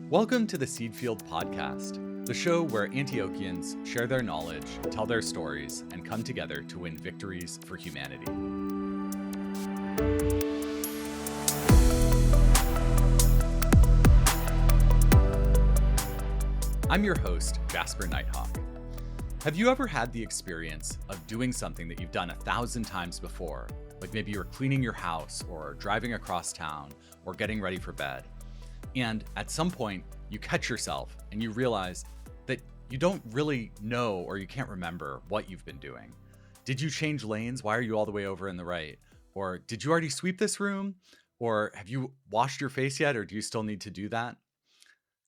Welcome to the Seed Field Podcast, the show where Antiochians share their knowledge, tell their stories, and come together to win victories for humanity. I'm your host, Jasper Nighthawk. Have you ever had the experience of doing something that you've done 1,000 times before? Like maybe you're cleaning your house or driving across town or getting ready for bed. And at some point, you catch yourself and you realize that you don't really know or you can't remember what you've been doing. Did you change lanes? Why are you all the way over in the right? Or did you already sweep this room? Or have you washed your face yet? Or do you still need to do that?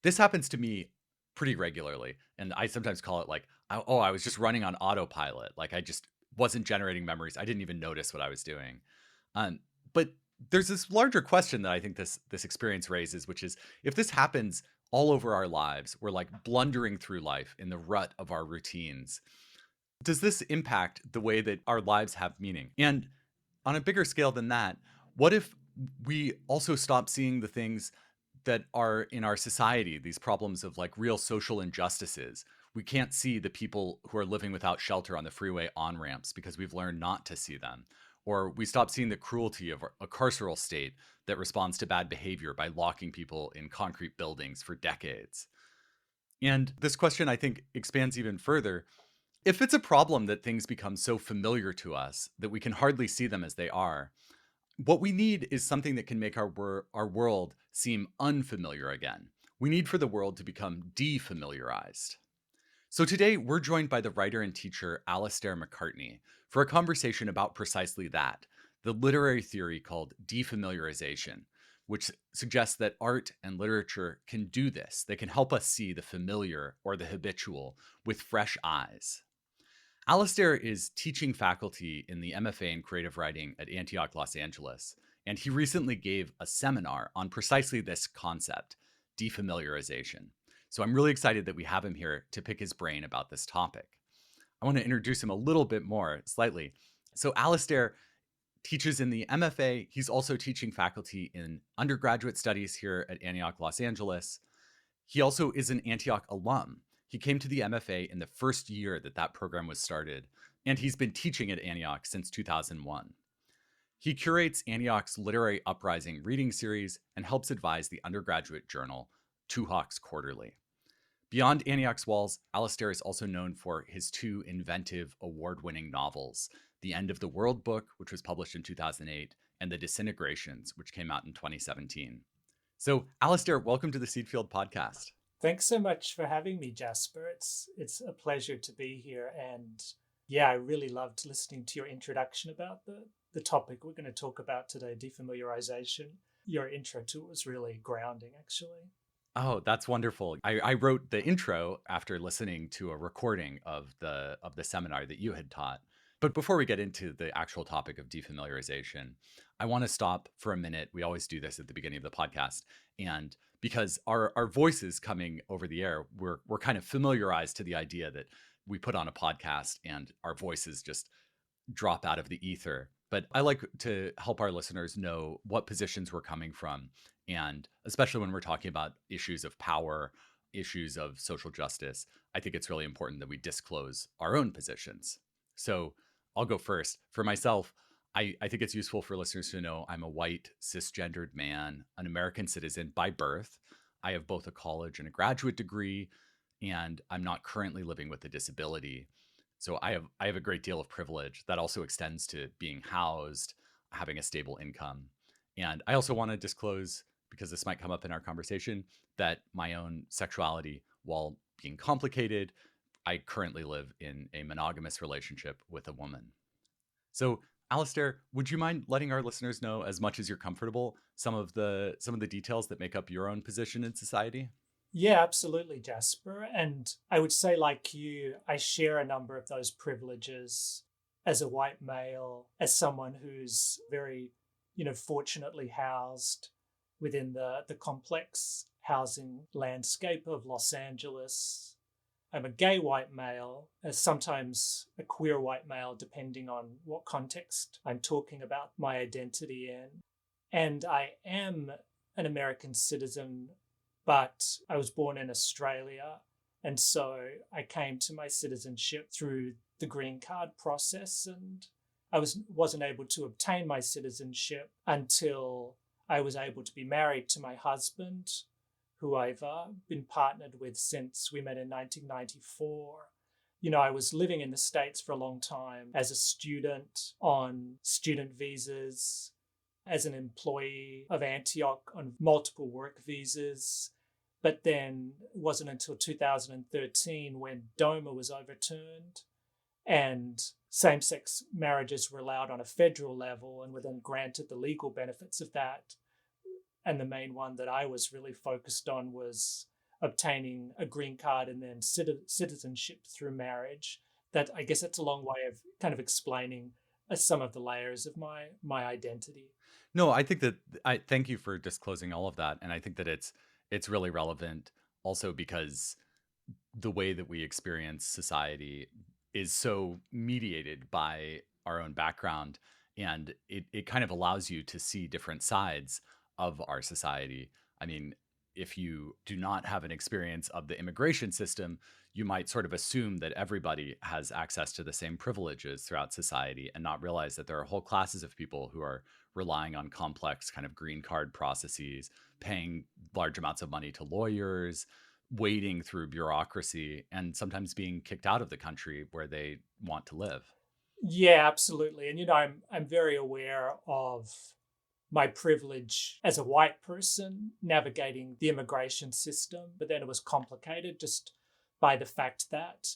This happens to me pretty regularly. And I sometimes call it like, I was just running on autopilot. Like I just wasn't generating memories. I didn't even notice what I was doing. But there's this larger question that I think this experience raises, which is if this happens all over our lives, we're like blundering through life in the rut of our routines. Does this impact the way that our lives have meaning? And on a bigger scale than that, what if we also stop seeing the things that are in our society, these problems of like real social injustices? We can't see the people who are living without shelter on the freeway on-ramps because we've learned not to see them. Or we stop seeing the cruelty of a carceral state that responds to bad behavior by locking people in concrete buildings for decades. And this question, I think, expands even further. If it's a problem that things become so familiar to us that we can hardly see them as they are, what we need is something that can make our world seem unfamiliar again. We need for the world to become defamiliarized. So today, we're joined by the writer and teacher Alistair McCartney for a conversation about precisely that, the literary theory called defamiliarization, which suggests that art and literature can do this. They can help us see the familiar or the habitual with fresh eyes. Alistair is teaching faculty in the MFA in creative writing at Antioch, Los Angeles, and he recently gave a seminar on precisely this concept, defamiliarization. So I'm really excited that we have him here to pick his brain about this topic. I want to introduce him a little bit more, slightly. So Alistair teaches in the MFA. He's also teaching faculty in undergraduate studies here at Antioch, Los Angeles. He also is an Antioch alum. He came to the MFA in the first year that program was started, and he's been teaching at Antioch since 2001. He curates Antioch's Literary Uprising reading series and helps advise the undergraduate journal, Two Hawks Quarterly. Beyond Antioch's walls, Alistair is also known for his two inventive, award-winning novels, The End of the World book, which was published in 2008, and The Disintegrations, which came out in 2017. So, Alistair, welcome to the Seed Field Podcast. Thanks so much for having me, Jasper. It's a pleasure to be here. And yeah, I really loved listening to your introduction about the topic we're going to talk about today, defamiliarization. Your intro to it was really grounding, actually. Oh, that's wonderful. I wrote the intro after listening to a recording of the seminar that you had taught. But before we get into the actual topic of defamiliarization, I want to stop for a minute. We always do this at the beginning of the podcast. And because our voices coming over the air, we're kind of familiarized to the idea that we put on a podcast and our voices just drop out of the ether. But I like to help our listeners know what positions we're coming from. And especially when we're talking about issues of power, issues of social justice, I think it's really important that we disclose our own positions. So I'll go first. For myself, I think it's useful for listeners to know I'm a white, cisgendered man, an American citizen by birth. I have both a college and a graduate degree, and I'm not currently living with a disability. So I have a great deal of privilege that also extends to being housed, having a stable income. And I also want to disclose, because this might come up in our conversation, that my own sexuality, while being complicated, I currently live in a monogamous relationship with a woman. So, Alistair, would you mind letting our listeners know, as much as you're comfortable, some of the details that make up your own position in society? Yeah, absolutely, Jasper. And I would say, like you, I share a number of those privileges as a white male, as someone who's very, fortunately housed within the complex housing landscape of Los Angeles. I'm a gay white male, sometimes a queer white male, depending on what context I'm talking about my identity in. And I am an American citizen, but I was born in Australia. And so I came to my citizenship through the green card process, and I wasn't able to obtain my citizenship until I was able to be married to my husband, who I've been partnered with since we met in 1994. I was living in the States for a long time as a student on student visas, as an employee of Antioch on multiple work visas. But then it wasn't until 2013 when DOMA was overturned and same-sex marriages were allowed on a federal level and were then granted the legal benefits of that. And the main one that I was really focused on was obtaining a green card and then citizenship through marriage. That, I guess, it's a long way of kind of explaining some of the layers of my identity. No, I think that I thank you for disclosing all of that. And I think that it's really relevant also because the way that we experience society is so mediated by our own background, and it kind of allows you to see different sides of our society. I mean, if you do not have an experience of the immigration system, you might sort of assume that everybody has access to the same privileges throughout society and not realize that there are whole classes of people who are relying on complex kind of green card processes, paying large amounts of money to lawyers, wading through bureaucracy, and sometimes being kicked out of the country where they want to live. Yeah, absolutely. And I'm very aware of my privilege as a white person navigating the immigration system, but then it was complicated just by the fact that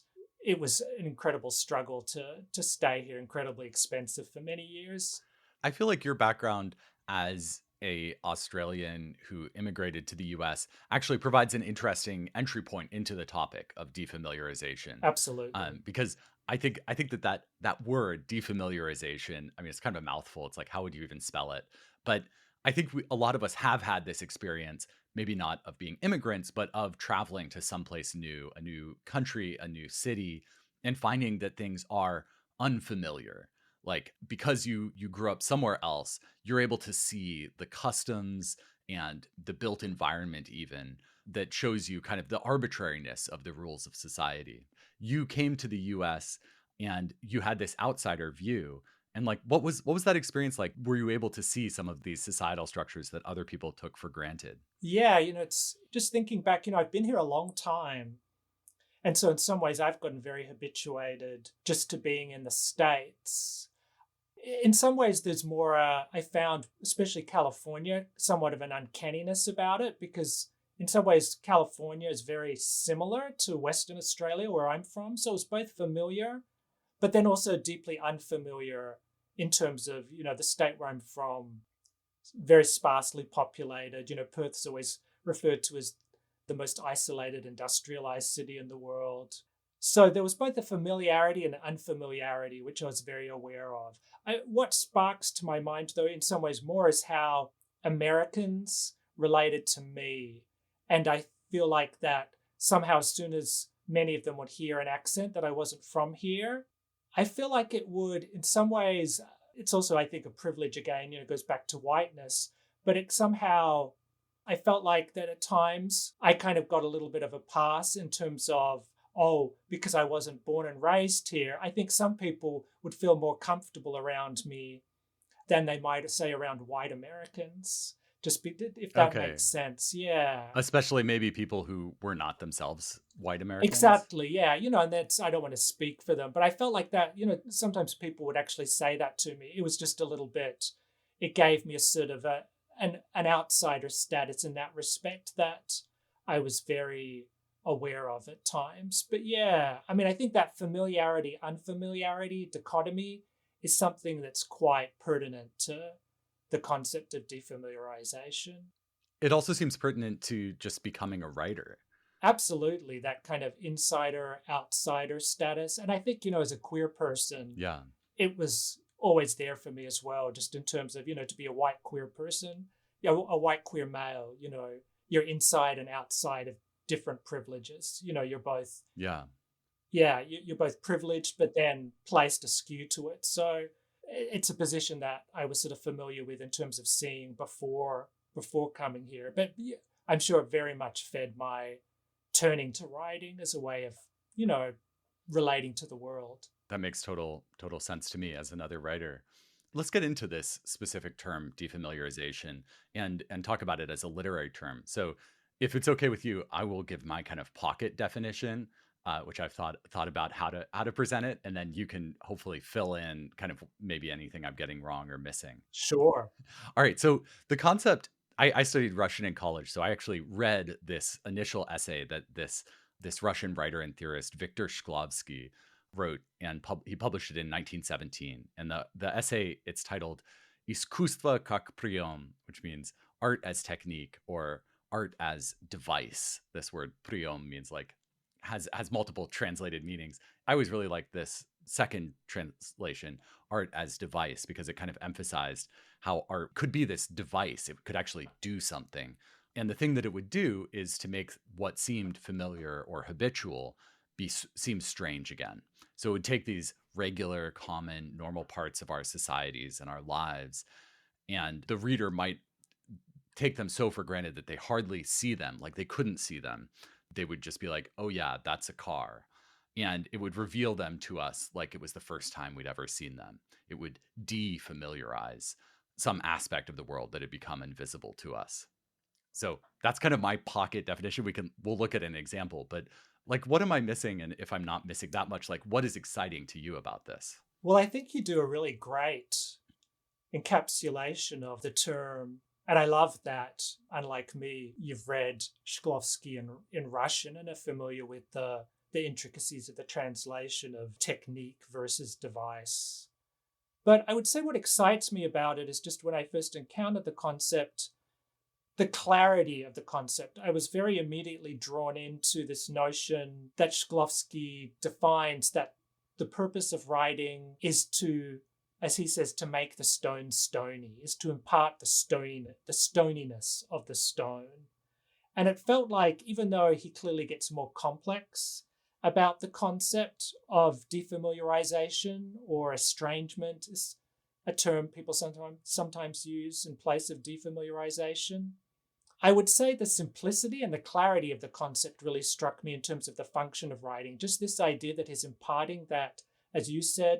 it was an incredible struggle to stay here, incredibly expensive for many years. I feel like your background as a Australian who immigrated to the US actually provides an interesting entry point into the topic of defamiliarization. Absolutely. Because I think that word defamiliarization, I mean, it's kind of a mouthful. It's like, how would you even spell it? But I think a lot of us have had this experience, maybe not of being immigrants, but of traveling to someplace new, a new country, a new city, and finding that things are unfamiliar. Like, because you grew up somewhere else, you're able to see the customs and the built environment even that shows you kind of the arbitrariness of the rules of society. You came to the US and you had this outsider view. And like, what was that experience like? Were you able to see some of these societal structures that other people took for granted? Yeah, it's just thinking back, I've been here a long time. And so in some ways I've gotten very habituated just to being in the States. In some ways there's more, I found, especially California, somewhat of an uncanniness about it, because in some ways California is very similar to Western Australia where I'm from. So it's both familiar, but then also deeply unfamiliar in terms of, the state where I'm from, very sparsely populated. Perth's always referred to as the most isolated, industrialized city in the world. So there was both a familiarity and an unfamiliarity, which I was very aware of. What sparks to my mind, though, in some ways more is how Americans related to me. And I feel like that somehow as soon as many of them would hear an accent that I wasn't from here, I feel like it would, in some ways, it's also, I think, a privilege again, it goes back to whiteness, but it somehow, I felt like that at times I kind of got a little bit of a pass in terms of, because I wasn't born and raised here. I think some people would feel more comfortable around me than they might say around white Americans. If that makes sense. Yeah. Especially maybe people who were not themselves white Americans. Exactly. Yeah. And that's, I don't want to speak for them, but I felt like that, sometimes people would actually say that to me. It was just a little bit, it gave me a sort of an outsider status in that respect that I was very aware of at times. But yeah, I mean, I think that familiarity, unfamiliarity dichotomy is something that's quite pertinent to the concept of defamiliarization. It also seems pertinent to just becoming a writer. Absolutely, that kind of insider, outsider status. And I think, as a queer person, it was always there for me as well, just in terms of, to be a white queer person, a white queer male, you're inside and outside of different privileges. You're both, you're both privileged, but then placed askew to it. So it's a position that I was sort of familiar with in terms of seeing before before coming here. But yeah, I'm sure it very much fed my turning to writing as a way of, relating to the world. That makes total sense to me as another writer. Let's get into this specific term, defamiliarization, and talk about it as a literary term. So, if it's okay with you, I will give my kind of pocket definition, which I've thought about how to present it, and then you can hopefully fill in kind of maybe anything I'm getting wrong or missing. Sure. All right. So the concept, I studied Russian in college, so I actually read this initial essay that this Russian writer and theorist Viktor Shklovski wrote, and he published it in 1917. And the essay, it's titled "Искусство как прием," which means art as technique or art as device. This word "прием" means like has multiple translated meanings. I always really like this second translation, art as device, because it kind of emphasized how art could be this device. It could actually do something. And the thing that it would do is to make what seemed familiar or habitual seem strange again. So it would take these regular, common, normal parts of our societies and our lives, and the reader might take them so for granted that they hardly see them, like they couldn't see them. They would just be like, oh yeah, that's a car. And it would reveal them to us like it was the first time we'd ever seen them. It would defamiliarize some aspect of the world that had become invisible to us. So that's kind of my pocket definition. We'll look at an example, but like, what am I missing? And if I'm not missing that much, like, what is exciting to you about this? Well, I think you do a really great encapsulation of the term. And I love that, unlike me, you've read Shklovsky in Russian and are familiar with the intricacies of the translation of technique versus device. But I would say what excites me about it is just when I first encountered the concept, the clarity of the concept. I was very immediately drawn into this notion that Shklovsky defines, that the purpose of writing is to, as he says, to make the stone stony, is to impart the stoniness of the stone. And it felt like, even though he clearly gets more complex about the concept of defamiliarization, or estrangement is a term people sometimes use in place of defamiliarization, I would say the simplicity and the clarity of the concept really struck me in terms of the function of writing. Just this idea that he's imparting that, as you said,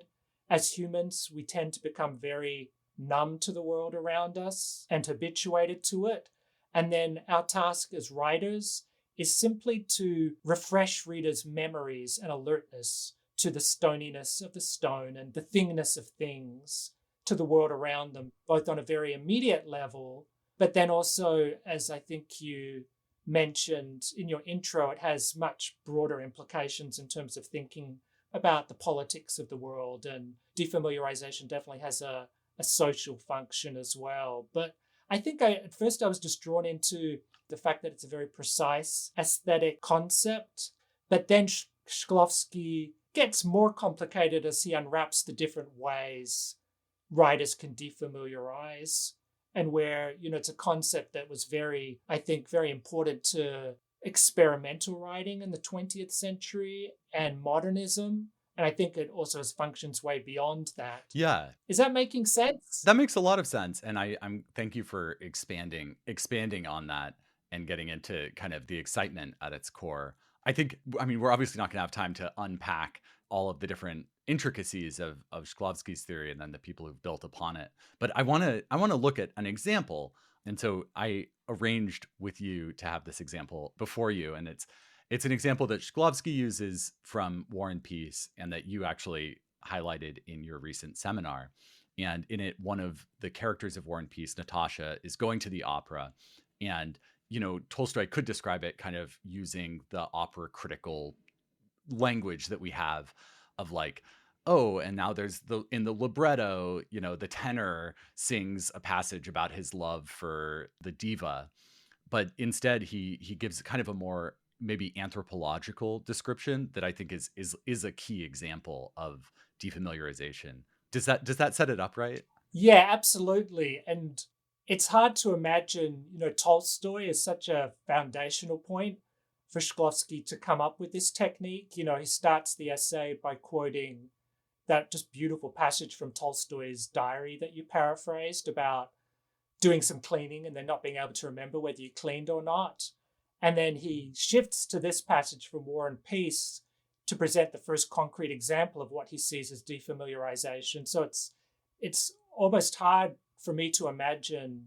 as humans, we tend to become very numb to the world around us and habituated to it. And then our task as writers is simply to refresh readers' memories and alertness to the stoniness of the stone and the thingness of things, to the world around them, both on a very immediate level, but then also, as I think you mentioned in your intro, it has much broader implications in terms of thinking about the politics of the world, and defamiliarization definitely has a social function as well. But I think at first I was just drawn into the fact that it's a very precise aesthetic concept, but then Shklovsky gets more complicated as he unwraps the different ways writers can defamiliarize, and where, it's a concept that was very important to experimental writing in the 20th century and modernism. And I think it also has functions way beyond that. Yeah. Is that making sense? That makes a lot of sense. And I'm thank you for expanding on that and getting into kind of the excitement at its core. I mean, we're obviously not going to have time to unpack all of the different intricacies of Shklovsky's theory and then the people who've built upon it. But I want to look at an example. And so I arranged with you to have this example before you. And it's an example that Shklovsky uses from War and Peace, and that you actually highlighted in your recent seminar. And in it, one of the characters of War and Peace, Natasha, is going to the opera. And, Tolstoy could describe it kind of using the opera critical language that we have of like, oh, and now there's in the libretto, the tenor sings a passage about his love for the diva. But instead, he gives kind of a more maybe anthropological description that I think is a key example of defamiliarization. Does that set it up right? Yeah, absolutely. And it's hard to imagine, Tolstoy is such a foundational point for Shklovsky to come up with this technique. He starts the essay by quoting that just beautiful passage from Tolstoy's diary that you paraphrased about doing some cleaning and then not being able to remember whether you cleaned or not. And then he shifts to this passage from War and Peace to present the first concrete example of what he sees as defamiliarization. So it's almost hard for me to imagine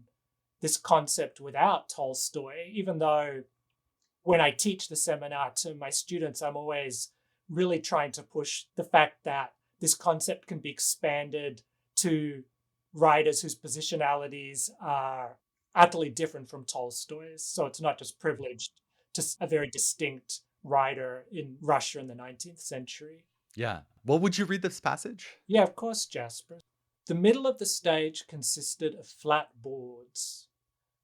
this concept without Tolstoy, even though when I teach the seminar to my students, I'm always really trying to push the fact that this concept can be expanded to writers whose positionalities are utterly different from Tolstoy's. So it's not just privileged to a very distinct writer in Russia in the 19th century. Yeah. Well, would you read this passage? Yeah, of course, Jasper. The middle of the stage consisted of flat boards.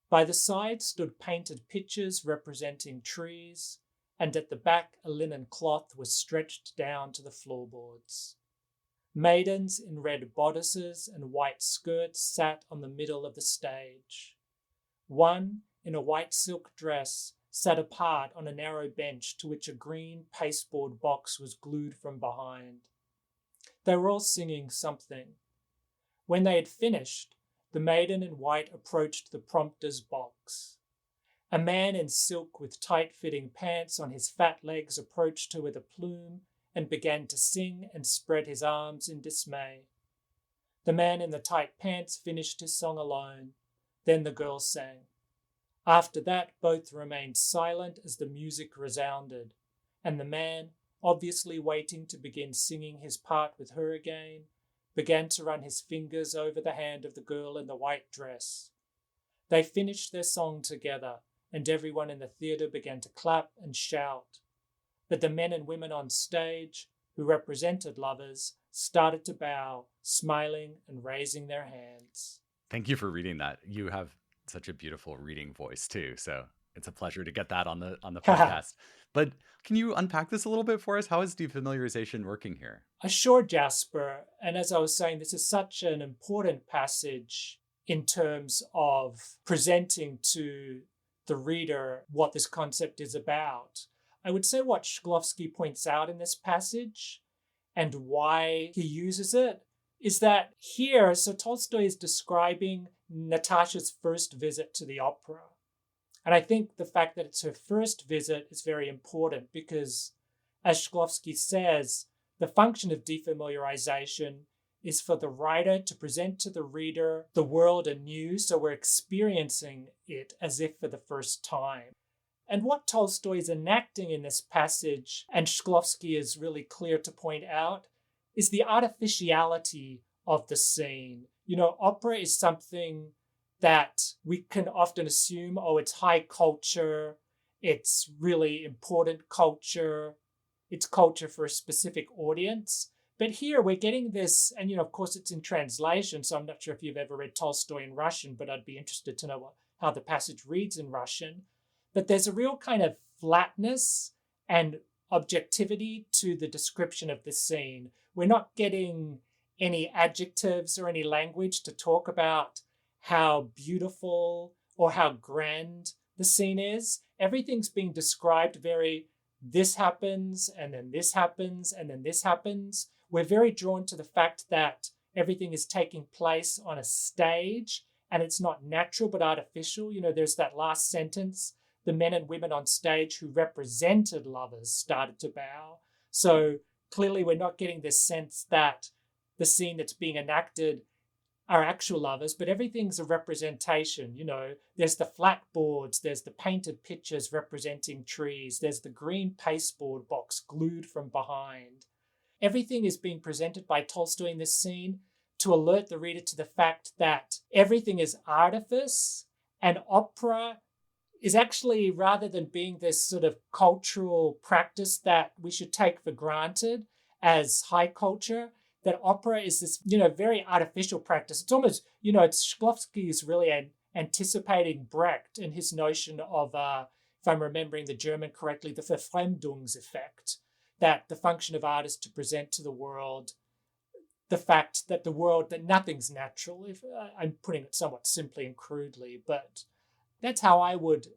By the side stood painted pictures representing trees, and at the back a linen cloth was stretched down to the floorboards. Maidens in red bodices and white skirts sat on the middle of the stage. One, in a white silk dress, sat apart on a narrow bench to which a green pasteboard box was glued from behind. They were all singing something. When they had finished, the maiden in white approached the prompter's box. A man in silk with tight-fitting pants on his fat legs approached her with a plume and began to sing and spread his arms in dismay. The man in the tight pants finished his song alone. Then the girl sang. After that, both remained silent as the music resounded, and the man, obviously waiting to begin singing his part with her again, began to run his fingers over the hand of the girl in the white dress. They finished their song together, and everyone in the theatre began to clap and shout. But the men and women on stage, who represented lovers, started to bow, smiling and raising their hands. Thank you for reading that. You have such a beautiful reading voice too, so it's a pleasure to get that on the podcast. But can you unpack this a little bit for us? How is defamiliarization working here? Sure, Jasper. And as I was saying, this is such an important passage in terms of presenting to the reader what this concept is about. I would say what Shklovski points out in this passage and why he uses it is that here, so Tolstoy is describing Natasha's first visit to the opera. And I think the fact that it's her first visit is very important because, as Shklovski says, the function of defamiliarization is for the writer to present to the reader the world anew, so we're experiencing it as if for the first time. And what Tolstoy is enacting in this passage, and Shklovski is really clear to point out, is the artificiality of the scene. You know, opera is something that we can often assume, oh, it's high culture, it's really important culture, it's culture for a specific audience. But here we're getting this, and of course it's in translation, so I'm not sure if you've ever read Tolstoy in Russian, but I'd be interested to know how the passage reads in Russian. But there's a real kind of flatness and objectivity to the description of the scene. We're not getting any adjectives or any language to talk about how beautiful or how grand the scene is. Everything's being described very, this happens, and then this happens, and then this happens. We're very drawn to the fact that everything is taking place on a stage and it's not natural but artificial. There's that last sentence, the men and women on stage who represented lovers started to bow. So clearly we're not getting this sense that the scene that's being enacted are actual lovers, but everything's a representation. There's the flat boards, there's the painted pictures representing trees, there's the green pasteboard box glued from behind. Everything is being presented by Tolstoy in this scene to alert the reader to the fact that everything is artifice, and opera is actually, rather than being this sort of cultural practice that we should take for granted as high culture, that opera is this, very artificial practice. It's almost, it's Shklovsky is really anticipating Brecht and his notion of, if I'm remembering the German correctly, the Verfremdungseffekt, that the function of art is to present to the world the fact that that nothing's natural. If I'm putting it somewhat simply and crudely, but that's how I would,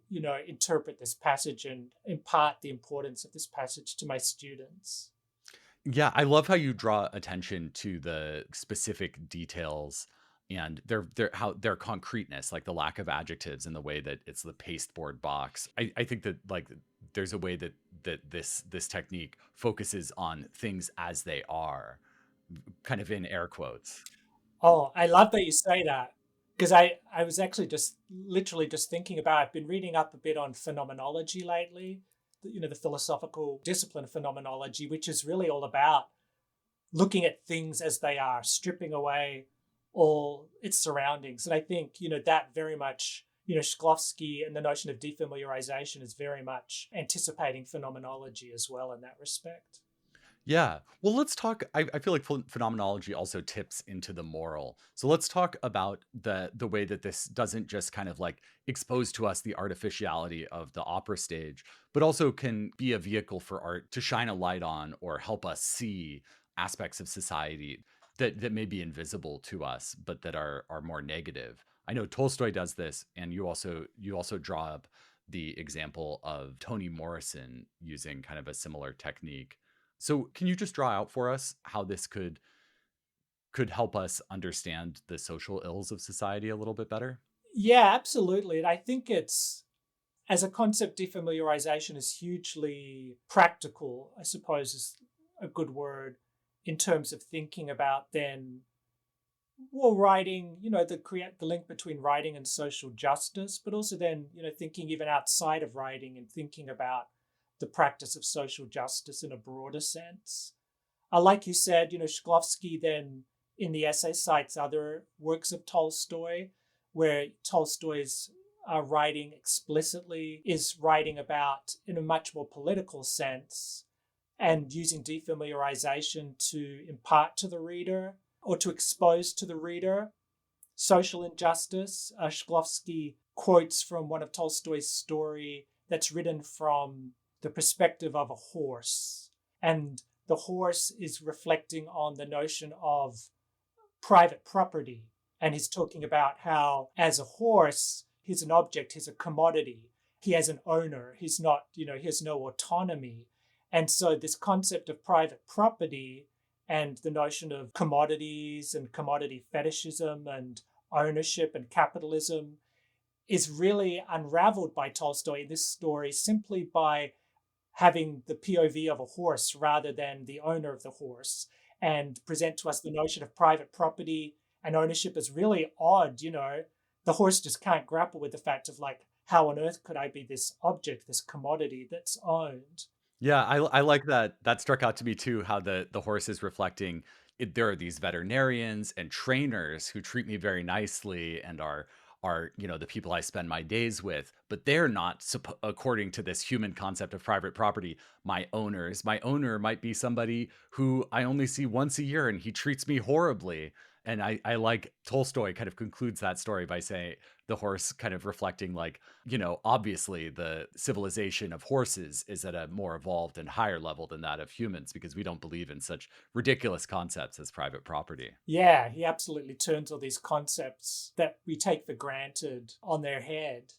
interpret this passage and impart the importance of this passage to my students. Yeah, I love how you draw attention to the specific details and their concreteness, like the lack of adjectives and the way that it's the pasteboard box. I think that like there's a way that this technique focuses on things as they are, kind of in air quotes. Oh, I love that you say that because I was actually just literally just thinking about, I've been reading up a bit on phenomenology lately, the philosophical discipline of phenomenology, which is really all about looking at things as they are, stripping away all its surroundings. And I think, that very much, Shklovski and the notion of defamiliarization is very much anticipating phenomenology as well in that respect. Yeah. Well, let's talk. I feel like phenomenology also tips into the moral. So let's talk about the way that this doesn't just kind of like expose to us the artificiality of the opera stage, but also can be a vehicle for art to shine a light on or help us see aspects of society that may be invisible to us, but that are more negative. I know Tolstoy does this, and you also draw up the example of Toni Morrison using kind of a similar technique. So, can you just draw out for us how this could help us understand the social ills of society a little bit better? Yeah, absolutely. And I think as a concept, defamiliarization is hugely practical, I suppose is a good word, in terms of thinking about then, well, writing, the link between writing and social justice, but also then, thinking even outside of writing and thinking about the practice of social justice in a broader sense. Like you said, Shklovsky then in the essay cites other works of Tolstoy, where Tolstoy's writing explicitly is writing about, in a much more political sense, and using defamiliarization to impart to the reader or to expose to the reader social injustice. Shklovsky quotes from one of Tolstoy's story that's written from the perspective of a horse. And the horse is reflecting on the notion of private property. And he's talking about how, as a horse, he's an object, he's a commodity. He has an owner. He's not, he has no autonomy. And so this concept of private property and the notion of commodities and commodity fetishism and ownership and capitalism is really unraveled by Tolstoy in this story simply by having the POV of a horse rather than the owner of the horse, and present to us the notion of private property and ownership is really odd. The horse just can't grapple with the fact of like, how on earth could I be this object, this commodity that's owned? Yeah, I like that. That struck out to me too. How the horse is reflecting. There are these veterinarians and trainers who treat me very nicely and are the people I spend my days with, but they're not according to this human concept of private property. My owners, my owner might be somebody who I only see once a year, and he treats me horribly. And I like Tolstoy kind of concludes that story by saying the horse kind of reflecting like, obviously the civilization of horses is at a more evolved and higher level than that of humans because we don't believe in such ridiculous concepts as private property. Yeah, he absolutely turns all these concepts that we take for granted on their head.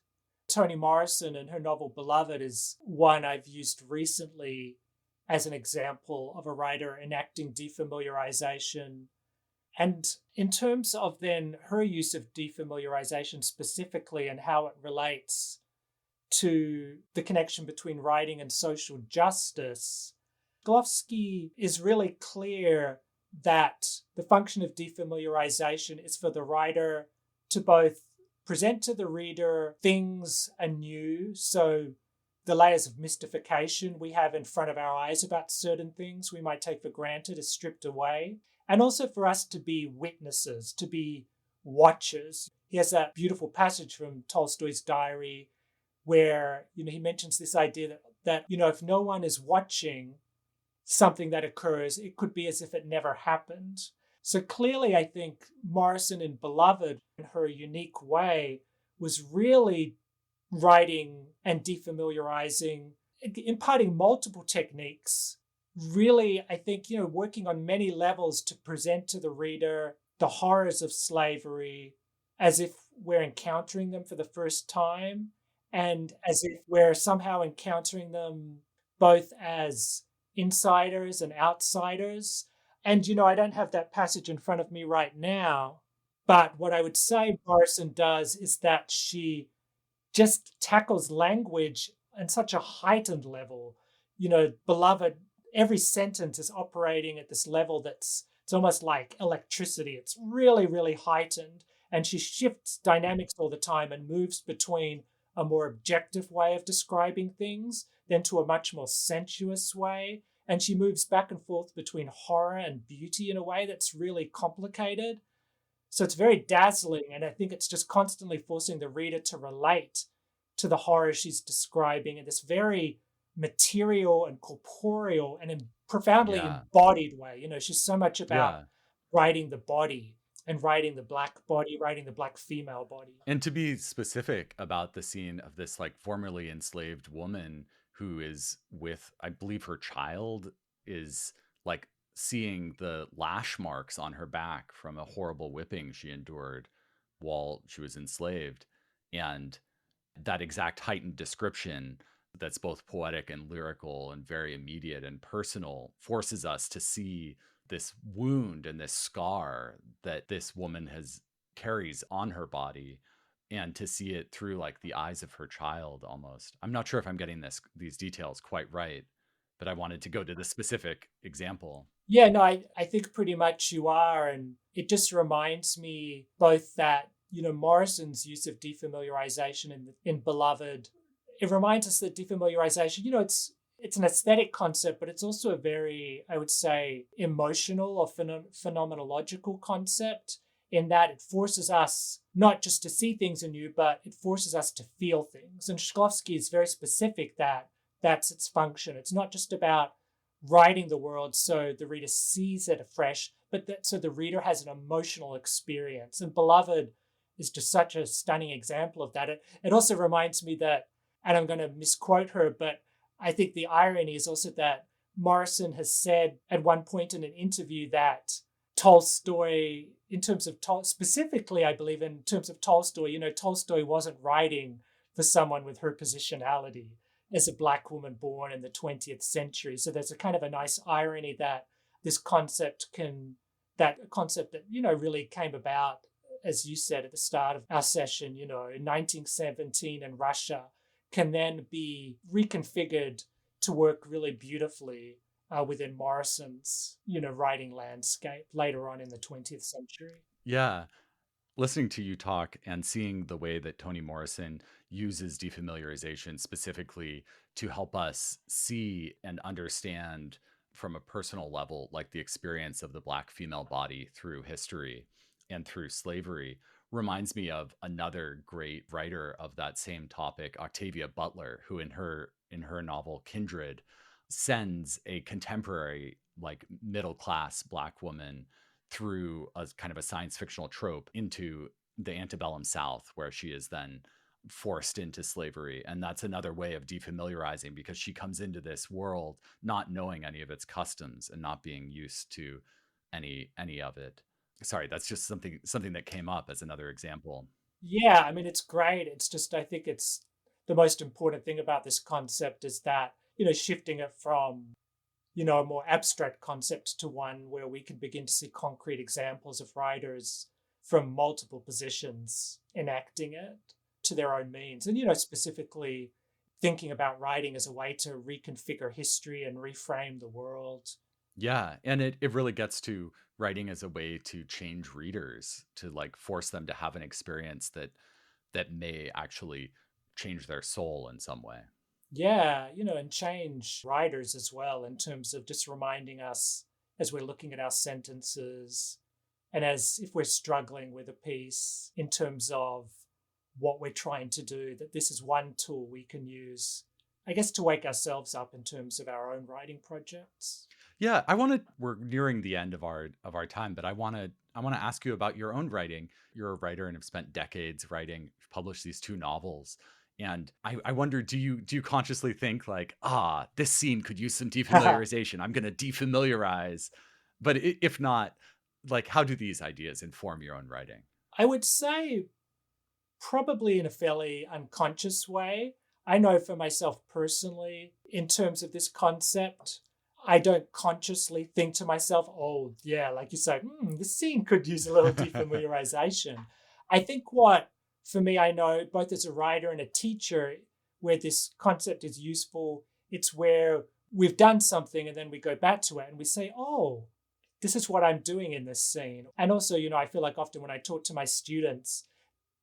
Toni Morrison and her novel Beloved is one I've used recently as an example of a writer enacting defamiliarization. And in terms of then her use of defamiliarization specifically and how it relates to the connection between writing and social justice, Shklovsky is really clear that the function of defamiliarization is for the writer to both present to the reader things anew. So the layers of mystification we have in front of our eyes about certain things we might take for granted is stripped away. And also for us to be witnesses, to be watchers. He has that beautiful passage from Tolstoy's diary where, he mentions this idea that if no one is watching something that occurs, it could be as if it never happened. So clearly, I think Morrison in Beloved, in her unique way, was really writing and defamiliarizing, imparting multiple techniques. Really, I think, working on many levels to present to the reader the horrors of slavery as if we're encountering them for the first time, and as if we're somehow encountering them both as insiders and outsiders. And, I don't have that passage in front of me right now, But what I would say Morrison does is that she just tackles language on such a heightened level. Beloved, every sentence is operating at this level it's almost like electricity. It's really, really heightened. And she shifts dynamics all the time and moves between a more objective way of describing things, then to a much more sensuous way. And she moves back and forth between horror and beauty in a way that's really complicated. So it's very dazzling. And I think it's just constantly forcing the reader to relate to the horror she's describing in this very material and corporeal and profoundly Yeah. embodied way. She's so much about Yeah. writing the body and writing the black body, writing the black female body. And to be specific about the scene of this like formerly enslaved woman who is with, I believe her child is like seeing the lash marks on her back from a horrible whipping she endured while she was enslaved. And that exact heightened description that's both poetic and lyrical and very immediate and personal forces us to see this wound and this scar that this woman has carries on her body, and to see it through like the eyes of her child almost. I'm not sure if I'm getting these details quite right, but I wanted to go to the specific example. Yeah, no, I think pretty much you are. And it just reminds me both that, Morrison's use of defamiliarization in Beloved, it reminds us that defamiliarization, it's an aesthetic concept, but it's also a very, I would say, emotional or phenomenological concept, in that it forces us not just to see things anew, but it forces us to feel things. And Shklovski is very specific that that's its function. It's not just about writing the world so the reader sees it afresh, but that so the reader has an emotional experience. And Beloved is just such a stunning example of that. It also reminds me that, and I'm going to misquote her, but I think the irony is also that Morrison has said at one point in an interview that Tolstoy, in terms of specifically, I believe in terms of Tolstoy, Tolstoy wasn't writing for someone with her positionality as a Black woman born in the 20th century. So there's a kind of a nice irony that this concept that really came about, as you said at the start of our session, in 1917 in Russia, can then be reconfigured to work really beautifully within Morrison's, writing landscape later on in the 20th century. Yeah. Listening to you talk and seeing the way that Toni Morrison uses defamiliarization specifically to help us see and understand from a personal level, like the experience of the Black female body through history and through slavery, reminds me of another great writer of that same topic, Octavia Butler, who in her novel Kindred sends a contemporary, like middle class Black woman through a kind of a science fictional trope into the antebellum South, where she is then forced into slavery. And that's another way of defamiliarizing, because she comes into this world not knowing any of its customs and not being used to any of it. Sorry, that's just something that came up as another example. Yeah, I mean, it's great. It's just, I think it's the most important thing about this concept is that, shifting it from, a more abstract concept to one where we can begin to see concrete examples of writers from multiple positions enacting it to their own means. And, specifically thinking about writing as a way to reconfigure history and reframe the world. Yeah, and it really gets to writing as a way to change readers, to like force them to have an experience that may actually change their soul in some way. Yeah, and change writers as well, in terms of just reminding us as we're looking at our sentences and as if we're struggling with a piece, in terms of what we're trying to do, that this is one tool we can use, I guess, to wake ourselves up in terms of our own writing projects. Yeah, we're nearing the end of our time, but I want to ask you about your own writing. You're a writer and have spent decades writing. You've published these 2 novels. And I wonder, do you consciously think like, this scene could use some defamiliarization, I'm going to defamiliarize? But if not, like, how do these ideas inform your own writing? I would say probably in a fairly unconscious way. I know for myself personally, in terms of this concept, I don't consciously think to myself, oh, yeah, like you say, this scene could use a little defamiliarization. I think what, for me, I know both as a writer and a teacher, where this concept is useful, it's where we've done something and then we go back to it and we say, oh, this is what I'm doing in this scene. And also, I feel like often when I talk to my students,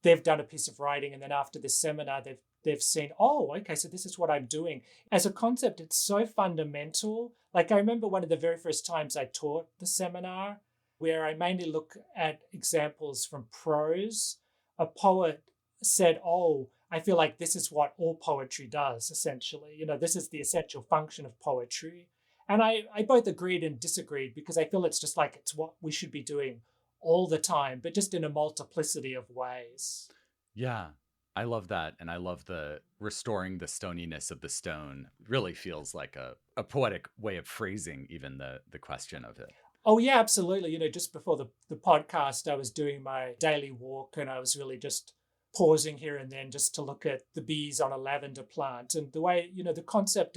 they've done a piece of writing and then after this seminar, they've seen, oh, okay, so this is what I'm doing. As a concept, it's so fundamental. Like I remember one of the very first times I taught the seminar, where I mainly look at examples from prose. A poet said, oh, I feel like this is what all poetry does, essentially. This is the essential function of poetry. And I both agreed and disagreed because I feel it's just like it's what we should be doing all the time, but just in a multiplicity of ways. Yeah, I love that. And I love the restoring the stoniness of the stone. Really feels like a poetic way of phrasing even the question of it. Oh, yeah, absolutely. Just before the podcast, I was doing my daily walk and I was really just pausing here and then just to look at the bees on a lavender plant. And the way, the concept,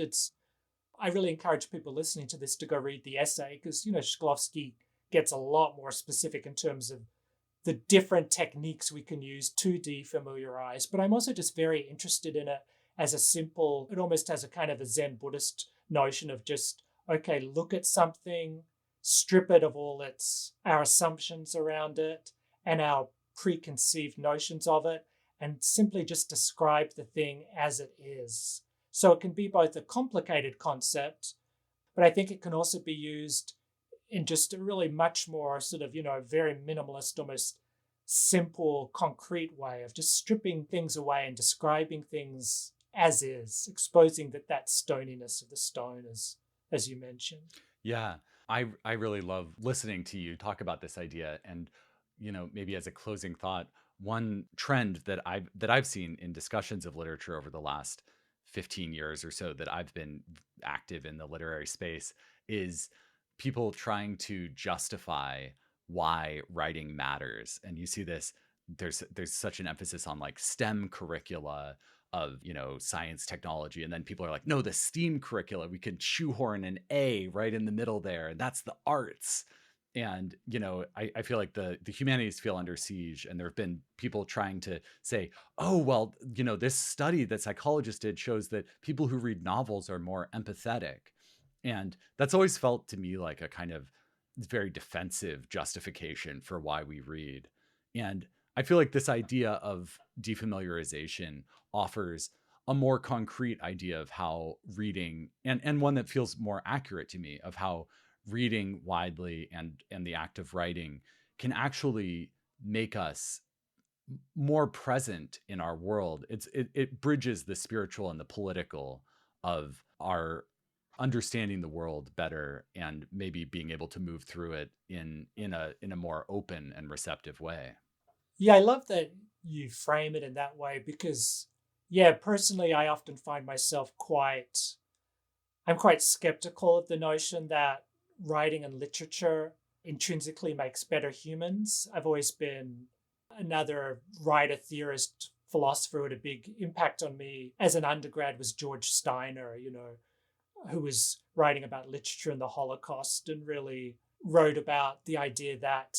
I really encourage people listening to this to go read the essay because, Shklovski gets a lot more specific in terms of the different techniques we can use to defamiliarize. But I'm also just very interested in it as it almost has a kind of a Zen Buddhist notion of just, okay, look at something, strip it of all our assumptions around it and our preconceived notions of it, and simply just describe the thing as it is. So it can be both a complicated concept, but I think it can also be used in just a really much more sort of, very minimalist, almost simple, concrete way of just stripping things away and describing things as is, exposing that stoniness of the stone, as you mentioned. Yeah, I really love listening to you talk about this idea. And, maybe as a closing thought, one trend that I've seen in discussions of literature over the last 15 years or so that I've been active in the literary space is people trying to justify why writing matters. And you see this, there's such an emphasis on like STEM curricula of, science, technology. And then people are like, no, the STEAM curricula, we could shoehorn an A right in the middle there. And that's the arts. And, I feel like the humanities feel under siege. And there have been people trying to say, oh, well, this study that psychologists did shows that people who read novels are more empathetic. And that's always felt to me like a kind of very defensive justification for why we read. And I feel like this idea of defamiliarization offers a more concrete idea of how reading, and one that feels more accurate to me, of how reading widely and the act of writing can actually make us more present in our world. It bridges the spiritual and the political of our understanding the world better and maybe being able to move through it in a more open and receptive way. Yeah, I love that you frame it in that way because, yeah, personally, I often find myself I'm quite skeptical of the notion that writing and literature intrinsically makes better humans. I've always been another writer, theorist, philosopher who had a big impact on me as an undergrad was George Steiner, who was writing about literature and the Holocaust and really wrote about the idea that,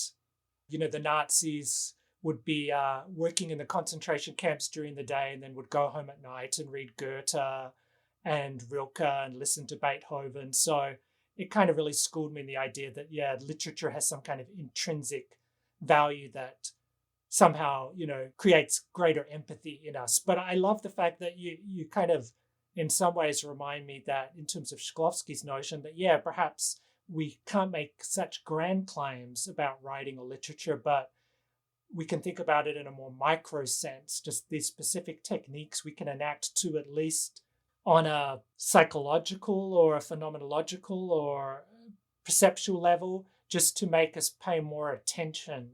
the Nazis would be working in the concentration camps during the day and then would go home at night and read Goethe and Rilke and listen to Beethoven. So it kind of really schooled me in the idea that, yeah, literature has some kind of intrinsic value that somehow, creates greater empathy in us. But I love the fact that you kind of, in some ways, remind me that in terms of Shklovsky's notion that, yeah, perhaps we can't make such grand claims about writing or literature, but we can think about it in a more micro sense, just these specific techniques we can enact to at least on a psychological or a phenomenological or perceptual level, just to make us pay more attention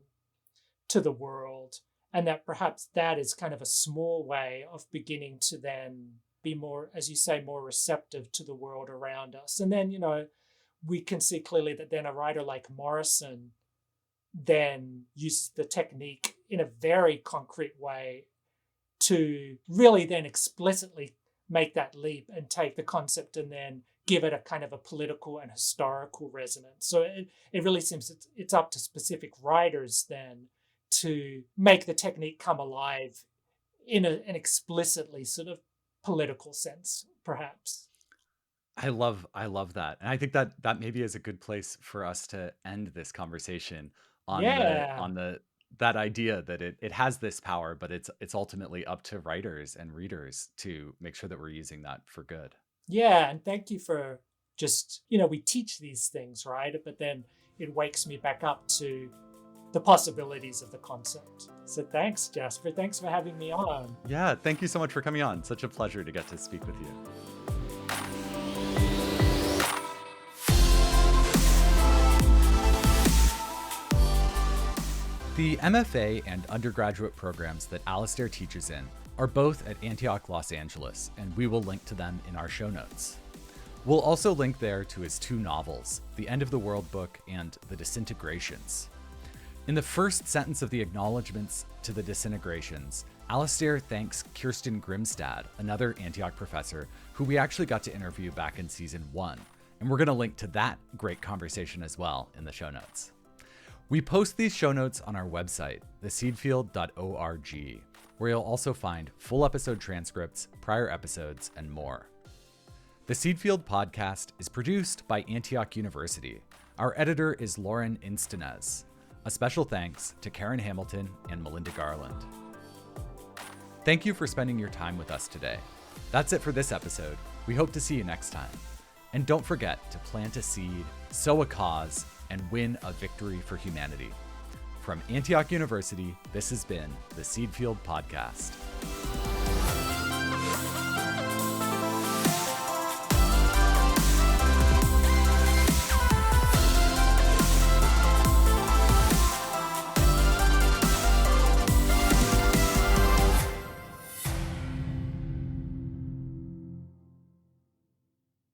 to the world. And that perhaps that is kind of a small way of beginning to then be more, as you say, more receptive to the world around us. And then, we can see clearly that then a writer like Morrison then uses the technique in a very concrete way to really then explicitly make that leap and take the concept and then give it a kind of a political and historical resonance. So it really seems it's up to specific writers then to make the technique come alive in an explicitly sort of political sense, perhaps. I love that. And I think that maybe is a good place for us to end this conversation on Yeah. the that idea that it has this power, but it's ultimately up to writers and readers to make sure that we're using that for good. Yeah. And thank you for just, we teach these things, right? But then it wakes me back up to the possibilities of the concept. So thanks, Jasper. Thanks for having me on. Yeah, thank you so much for coming on. Such a pleasure to get to speak with you. The MFA and undergraduate programs that Alistair teaches in are both at Antioch, Los Angeles, and we will link to them in our show notes. We'll also link there to his 2 novels, The End of the World book and The Disintegrations. In the first sentence of the acknowledgements to The Disintegrations, Alistair thanks Kirsten Grimstad, another Antioch professor who we actually got to interview back in season 1, and we're going to link to that great conversation as well in the show notes. We post these show notes on our website, theseedfield.org, where you'll also find full episode transcripts, prior episodes, and more. The Seedfield podcast is produced by Antioch University. Our editor is Lauren Instanez. A special thanks to Karen Hamilton and Melinda Garland. Thank you for spending your time with us today. That's it for this episode. We hope to see you next time. And don't forget to plant a seed, sow a cause, and win a victory for humanity. From Antioch University, this has been the Seedfield Podcast.